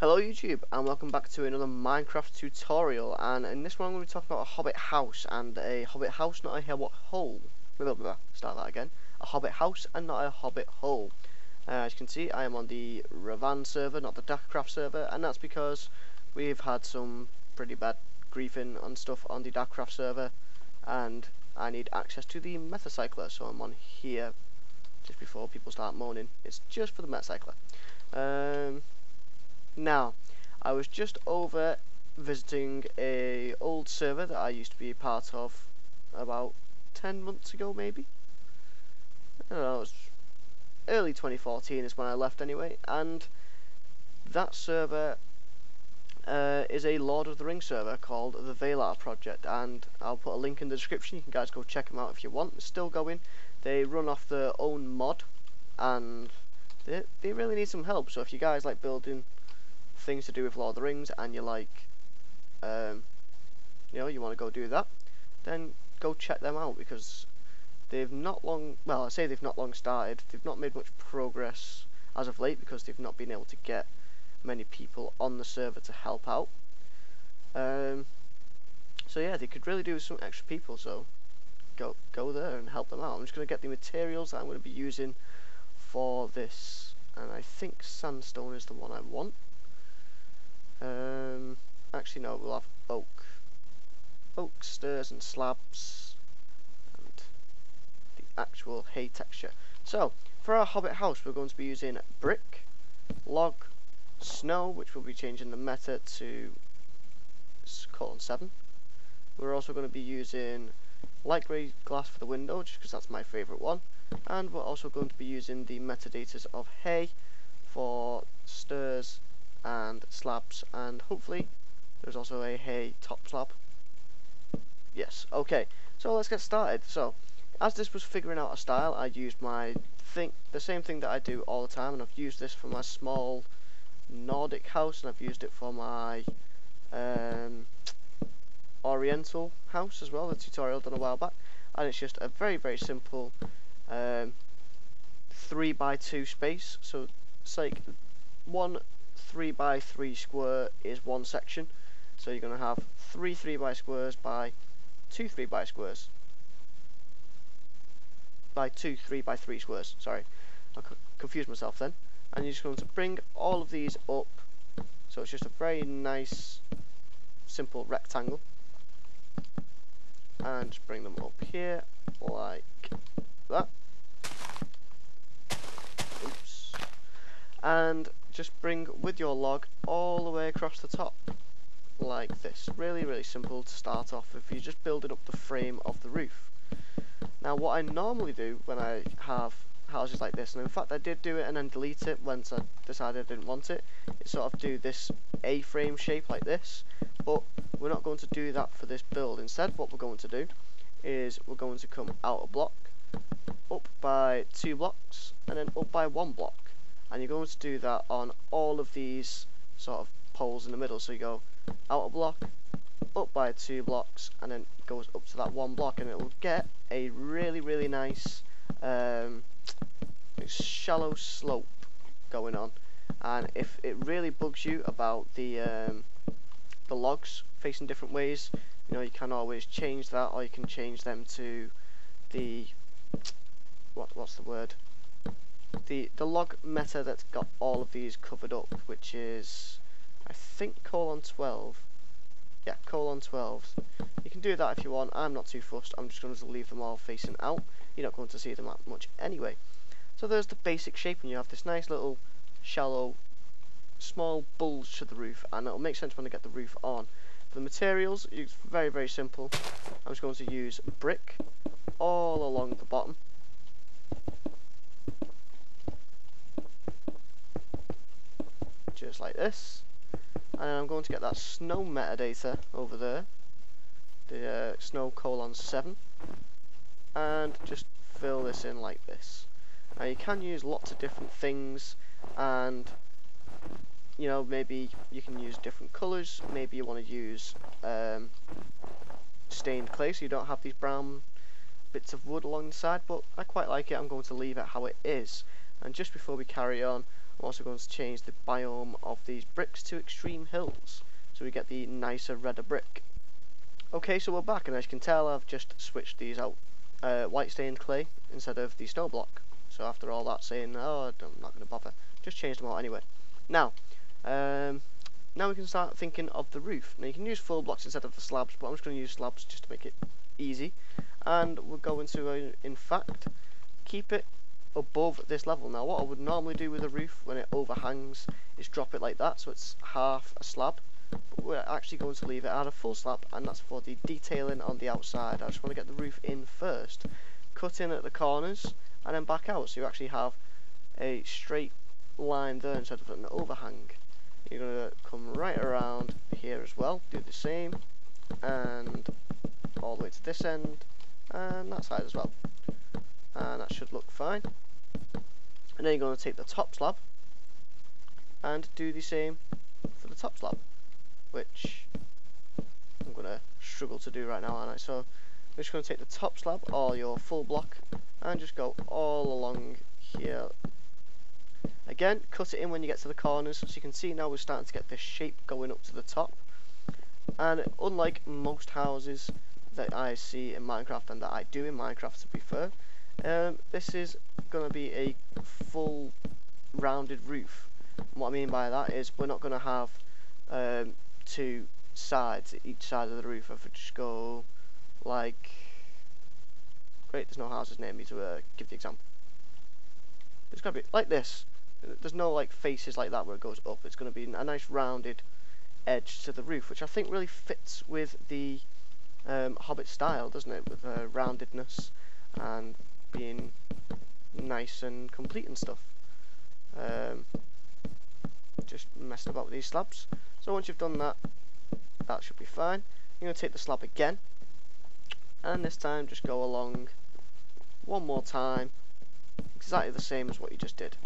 Hello YouTube, and welcome back to another Minecraft tutorial. And in this one I'm going to be talking about a Hobbit house, and a Hobbit house, not a Hobbit hole. Blah, blah, blah. Start that again. A Hobbit house and not a Hobbit hole. As you can see, I am on the Ravan server, not the Darkcraft server, and that's because we've had some pretty bad griefing and stuff on the Darkcraft server, and I need access to the Metacycler, so I'm on here just before people start moaning. It's just for the Metacycler. Now, I was just over visiting a old server that I used to be a part of about 10 months ago, maybe. I don't know, it was early 2014 is when I left anyway, and that server is a Lord of the Rings server called the Valar Project, and I'll put a link in the description. You can guys go check them out if you want. It's still going. They run off their own mod, and they really need some help. So if you guys like building things to do with Lord of the Rings and you like, you want to go do that, then go check them out, because they've not long, well, I say they've not long started, they've not made much progress as of late because they've not been able to get many people on the server to help out. So yeah, they could really do with some extra people, so go there and help them out. I'm just going to get the materials that I'm going to be using for this, and I think sandstone is the one I want. Actually no, we'll have oak stairs and slabs and the actual hay texture. So for our Hobbit house we're going to be using brick, log, snow, which will be changing the meta to colon 7. We're also going to be using light grey glass for the window, just because that's my favourite one, and we're also going to be using the metadatas of hay for stairs and slabs, and hopefully there's also a hay top slab. Yes, okay, so let's get started. So as this was figuring out a style, I used the same thing that I do all the time, and I've used this for my small Nordic house, and I've used it for my Oriental house as well, the tutorial done a while back. And it's just a very simple 3x2 space. So it's like one 3x3 square is one section, so you're going to have 3 3x squares by 2 3x squares by 2 3x3 squares. Sorry, I confused myself then. And you're just going to bring all of these up, so it's just a very nice simple rectangle, and just bring them up here like that. Oops. And just bring with your log all the way across the top like this. Really simple to start off if you're just building up the frame of the roof. Now what I normally do when I have houses like this, and in fact I did do it and then delete it once I decided I didn't want it, is sort of do this A-frame shape like this, but we're not going to do that for this build. Instead what we're going to do is we're going to come out a block, up by 2 blocks, and then up by 1 block. And you're going to do that on all of these sort of poles in the middle. So you go out a block, up by 2 blocks, and then it goes up to that 1 block, and it will get a really nice shallow slope going on. And if it really bugs you about the logs facing different ways, you can always change that, or you can change them to the what's the word? The log meta that's got all of these covered up, which is I think colon 12. Yeah, colon 12. You can do that if you want. I'm not too fussed. I'm just going to leave them all facing out. You're not going to see them that much anyway. So there's the basic shape, and you have this nice little shallow small bulge to the roof, and it'll make sense when I get the roof on. For the materials, it's very simple. I'm just going to use brick all along the bottom. Just like this. And then I'm going to get that snow metadata over there, the snow colon 7, and just fill this in like this. Now you can use lots of different things, and maybe you can use different colours. Maybe you want to use stained clay, so you don't have these brown bits of wood along the side, but I quite like it. I'm going to leave it how it is. And just before we carry on, I'm also going to change the biome of these bricks to extreme hills, so we get the nicer, redder brick. Okay, so we're back, and as you can tell, I've just switched these out. White stained clay instead of the snow block. So after all that saying, oh, I'm not going to bother, just changed them out anyway. Now we can start thinking of the roof. Now you can use full blocks instead of the slabs, but I'm just going to use slabs just to make it easy. And we're going to, in fact, keep it above this level. Now what I would normally do with a roof when it overhangs is drop it like that, so it's half a slab. But we're actually going to leave it at a full slab, and that's for the detailing on the outside. I just want to get the roof in first, cut in at the corners, and then back out, so you actually have a straight line there instead of an overhang. You're going to come right around here as well, do the same, and all the way to this end, and that side as well. And that should look fine. And then you're going to take the top slab and do the same for the top slab, which I'm going to struggle to do right now, aren't I? So I'm just going to take the top slab, or your full block, and just go all along here. Again, cut it in when you get to the corners, so you can see now we're starting to get this shape going up to the top. And unlike most houses that I see in Minecraft, and that I do in Minecraft to be fair, this is going to be a full rounded roof. And what I mean by that is we're not going to have two sides at each side of the roof. If we just go like, great, there's no houses near me to give the example. It's going to be like this. There's no like faces like that where it goes up. It's going to be a nice rounded edge to the roof, which I think really fits with the Hobbit style, doesn't it? With roundedness and being nice and complete and stuff. Just messing about with these slabs. So once you've done that, that should be fine. You're going to take the slab again, and this time just go along one more time, exactly the same as what you just did.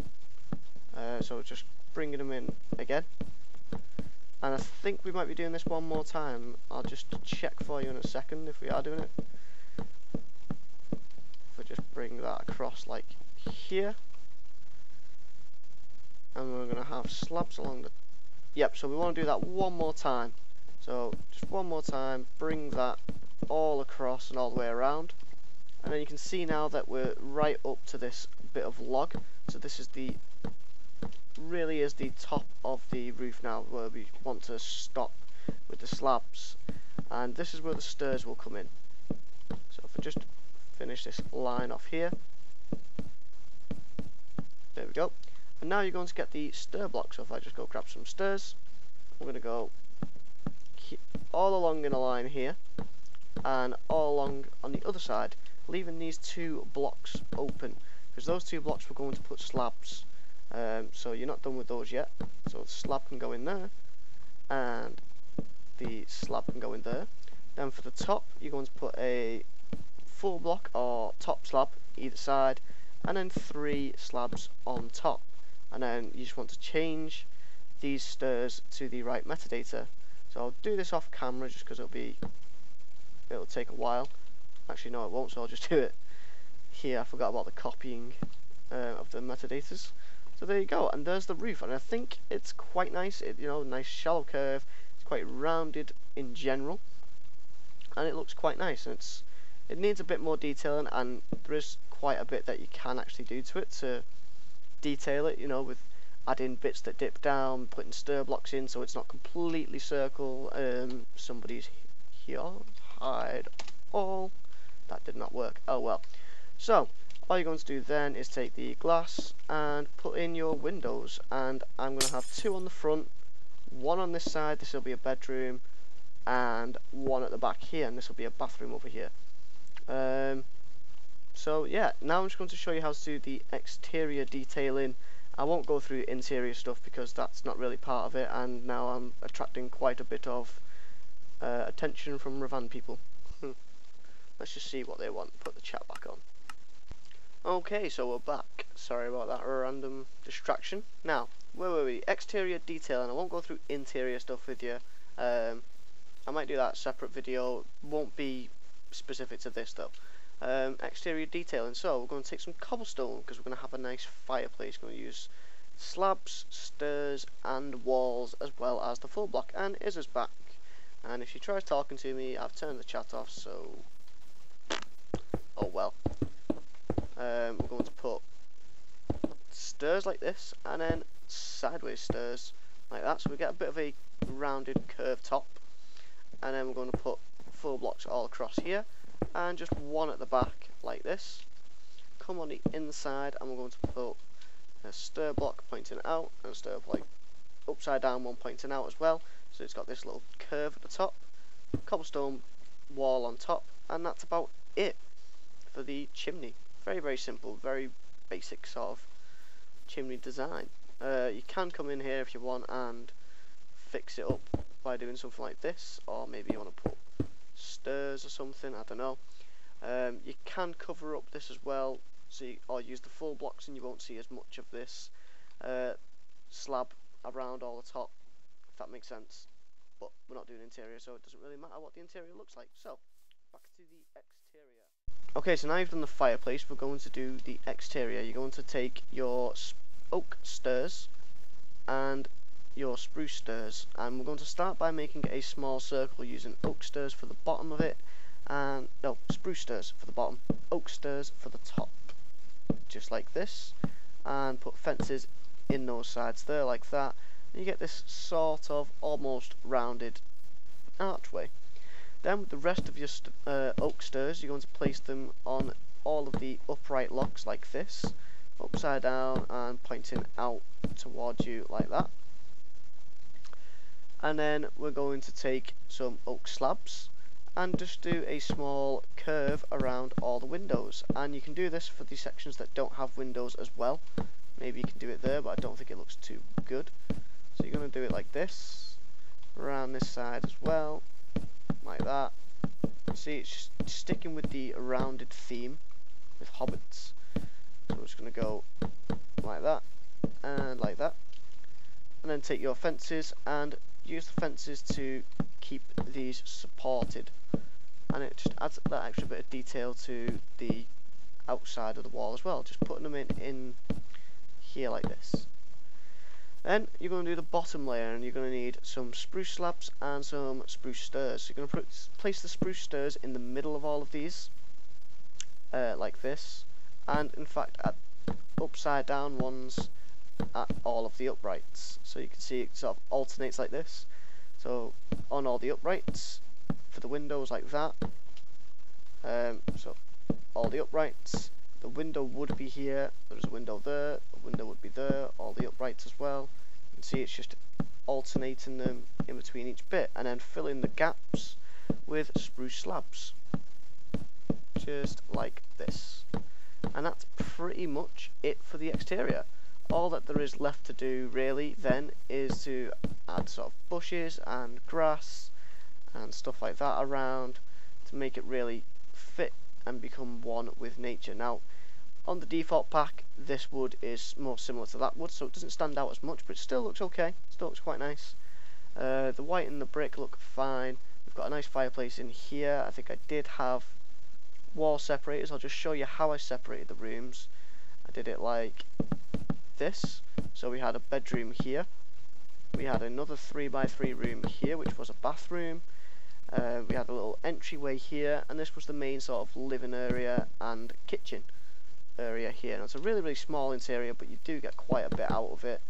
So just bringing them in again. And I think we might be doing this one more time. I'll just check for you in a second if we are doing it. If I just bring that across like here. And we're going to have slabs along the... Yep, so we want to do that one more time. So just one more time, bring that all across and all the way around. And then you can see now that we're right up to this bit of log. So this is the... really is the top of the roof now, where we want to stop with the slabs, and this is where the stairs will come in. So if I just finish this line off here, there we go. And now you're going to get the stair block. So if I just go grab some stairs, I'm going to go all along in a line here and all along on the other side, leaving these two blocks open, because those two blocks we're going to put slabs. So you're not done with those yet. So the slab can go in there, and the slab can go in there. Then for the top, you're going to put a full block or top slab either side, and then 3 slabs on top. And then you just want to change these stairs to the right metadata. So I'll do this off camera just because it'll take a while. Actually no, it won't, so I'll just do it here. I forgot about the copying of the metadatas. So there you go, and there's the roof, and I think it's quite nice. You know, nice shallow curve. It's quite rounded in general, and it looks quite nice. And it needs a bit more detailing, and there is quite a bit that you can actually do to it to detail it. You know, with adding bits that dip down, putting stair blocks in so it's not completely circle. Somebody's here. Hide all. That did not work. Oh well. So all you're going to do then is take the glass and put in your windows, and I'm going to have 2 on the front, 1 on this side, this will be a bedroom, and 1 at the back here, and this will be a bathroom over here. So yeah, now I'm just going to show you how to do the exterior detailing. I won't go through interior stuff because that's not really part of it, and now I'm attracting quite a bit of attention from Ravan people. Let's just see what they want. Put the chat back on. Okay, so we're back. Sorry about that random distraction. Now, where were we? Exterior detailing. I won't go through interior stuff with you. I might do that separate video. Won't be specific to this though. Exterior detailing. So we're going to take some cobblestone because we're going to have a nice fireplace. We're going to use slabs, stairs and walls, as well as the full block. And Izza's back, and if she tries talking to me, I've turned the chat off, so oh well. We're going to put stairs like this, and then sideways stairs like that, so we get a bit of a rounded curved top. And then we're going to put full blocks all across here, and just one at the back like this. Come on the inside, and we're going to put a stair block pointing out, and a stair block upside down one pointing out as well, so it's got this little curve at the top, cobblestone wall on top, and that's about it for the chimney. Very simple, very basic sort of chimney design. You can come in here if you want and fix it up by doing something like this, or maybe you want to put stairs or something, I don't know. You can cover up this as well, so or use the full blocks, and you won't see as much of this slab around all the top, if that makes sense. But we're not doing interior, so it doesn't really matter what the interior looks like. So back to the exterior. Okay, so now you've done the fireplace, we're going to do the exterior. You're going to take your oak stairs and your spruce stairs, and we're going to start by making a small circle using oak stairs for the bottom of it, and no, spruce stairs for the bottom, oak stairs for the top, just like this, and put fences in those sides there like that, and you get this sort of almost rounded archway. Then with the rest of your oak stairs, you're going to place them on all of the upright locks like this, upside down and pointing out towards you like that. And then we're going to take some oak slabs and just do a small curve around all the windows, and you can do this for the sections that don't have windows as well. Maybe you can do it there, but I don't think it looks too good. So you're going to do it like this, around this side as well, like that. See, it's just sticking with the rounded theme with hobbits. So we're just going to go like that, and like that. And then take your fences and use the fences to keep these supported, and it just adds that extra bit of detail to the outside of the wall as well, just putting them in here like this. Then you're going to do the bottom layer, and you're going to need some spruce slabs and some spruce stairs. So you're going to place the spruce stairs in the middle of all of these, like this, and in fact at upside down ones at all of the uprights. So you can see it sort of alternates like this. So on all the uprights for the windows like that. So all the uprights, the window would be here, there's a window there, a window would be there, all the uprights as well. You can see it's just alternating them in between each bit, and then filling the gaps with spruce slabs, just like this. And that's pretty much it for the exterior. All that there is left to do really then is to add sort of bushes and grass and stuff like that around to make it really fit and become one with nature. Now on the default pack, this wood is more similar to that wood, so it doesn't stand out as much, but it still looks okay, still looks quite nice. The white and the brick look fine. We've got a nice fireplace in here. I think I did have wall separators. I'll just show you how I separated the rooms. I did it like this. So we had a bedroom here, we had another 3x3 room here which was a bathroom, we had a little entryway here, and this was the main sort of living area and kitchen area here. Now it's a really small interior, but you do get quite a bit out of it.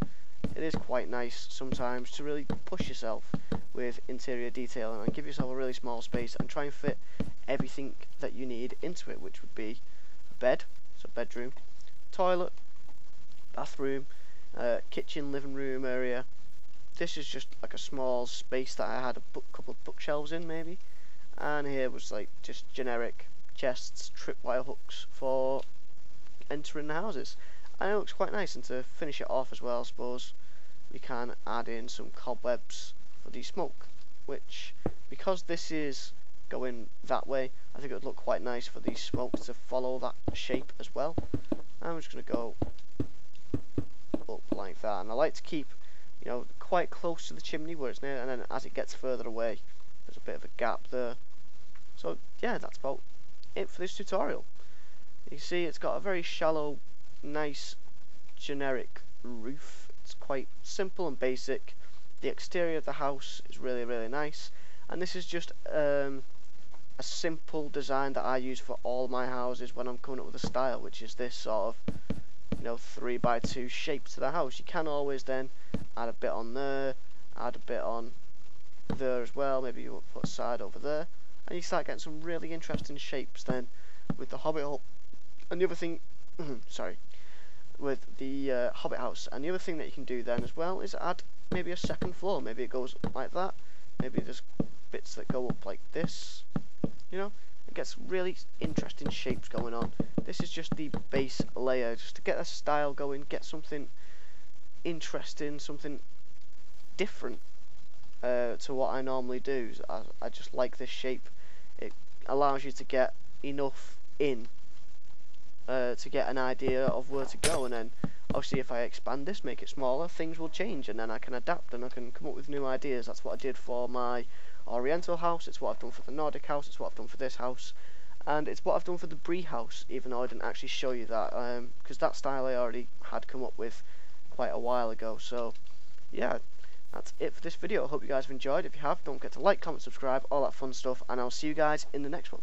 It is quite nice sometimes to really push yourself with interior detailing and give yourself a really small space and try and fit everything that you need into it, which would be a bed, so bedroom, toilet, bathroom, kitchen, living room area. This is just like a small space that I had a couple of bookshelves in maybe, and here was like just generic chests, tripwire hooks for entering the houses, and it looks quite nice. And to finish it off as well, I suppose we can add in some cobwebs for the smoke, which, because this is going that way, I think it would look quite nice for the smoke to follow that shape as well. I'm just going to go up like that, and I like to keep, you know, quite close to the chimney where it's near, and then as it gets further away there's a bit of a gap there. So yeah, that's about it for this tutorial. You see it's got a very shallow, nice, generic roof. It's quite simple and basic. The exterior of the house is really, really nice, and this is just a simple design that I use for all my houses when I'm coming up with a style, which is this sort of 3x2 shape to the house. You can always then add a bit on there, add a bit on there as well. Maybe you put a side over there, and you start getting some really interesting shapes then with the Hobbit hole. And the other thing, sorry, with the Hobbit house. And the other thing that you can do then as well is add maybe a second floor. Maybe it goes like that. Maybe there's bits that go up like this. It gets really interesting shapes going on. This is just the base layer, just to get a style going, get something interesting, something different to what I normally do. I just like this shape. It allows you to get enough in to get an idea of where to go, and then obviously if I expand this, make it smaller, things will change, and then I can adapt and I can come up with new ideas. That's what I did for my Oriental house, it's what I've done for the Nordic house, it's what I've done for this house, and it's what I've done for the Brie house, even though I didn't actually show you that, because that style I already had come up with quite a while ago. So yeah, that's it for this video. I hope you guys have enjoyed. If you have, don't forget to like, comment, subscribe, all that fun stuff, and I'll see you guys in the next one.